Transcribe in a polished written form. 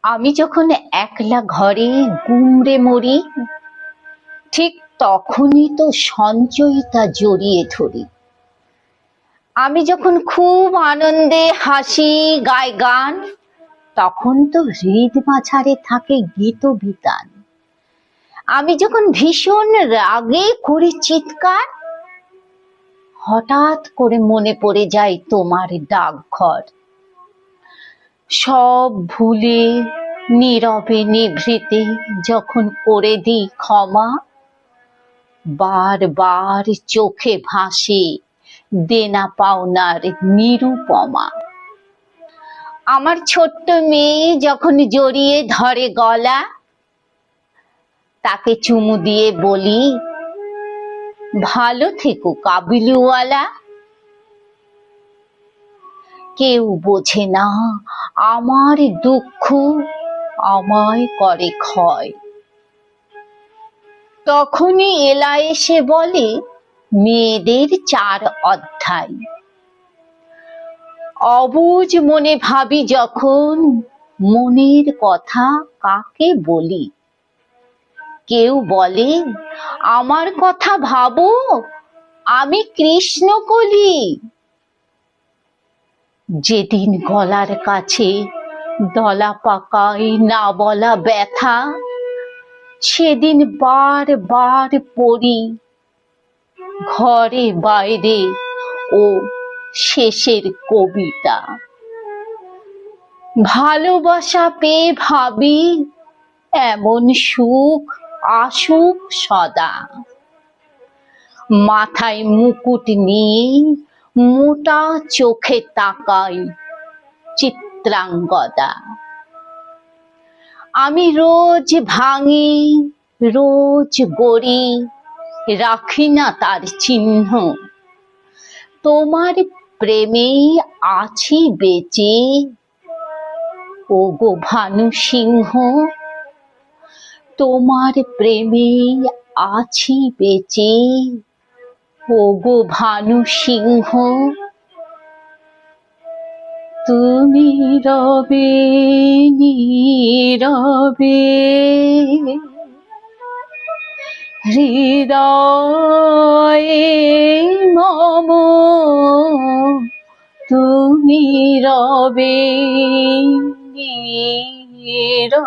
আমি যখন একলা ঘরে গুমরে মরি, ঠিক তখনই তো সঞ্চয়িতা জড়িয়ে ধরি। আমি যখন খুব আনন্দে হাসি গাই গান, তখন তো হৃদ মাঝারে থাকে গীত বিতান। আমি যখন ভীষণ রাগে করি চিৎকার, হঠাৎ করে মনে পড়ে যায় তোমার ডাকঘর। সব ভুলে নীরবে নিভৃতে যখন করে দিই ক্ষমা, বারবার চোখে ভাসে দেনা পাওনার নিরুপমা। আমার ছোট্ট মেয়ে যখন জড়িয়ে ধরে গলা, তাকে চুমু দিয়ে বলি, ভালো থেকো কাবুলিওয়ালা। কেউ বোঝে না আমার দুঃখ আমায় করে ক্ষয়। তখনই এলা এসে বলে মেয়েদের 4 অধ্যায়। অবুঝ মনে ভাবি যখন, মনের কথা কাকে বলি। কেউ বলে আমার কথা ভাবো, আমি কৃষ্ণকলি। যেদিন গলার কাছে দলা পাকায় না বলা ব্যথা, সেদিন বারবার পড়ি ঘরে বাইরে ও শেষের কবিতা। ভালোবাসা পেয়ে ভাবি এমন সুখ আসুক সদা। মাথায় মুকুট নিয়ে মোটা চোখে তাকাই চিত্রাঙ্গদা। আমি রোজ ভাঙি রোজ গড়ি, রাখি না তার চিহ্ন। তোমার প্রেমে আছি বেঁচে ওগো ভানু সিংহ। তোমার প্রেমে আছি বেঁচে ওগো ভানু সিংহ। তুমি রবে নীরবে হৃদয়ে মম, তুমি রবে নীরবে।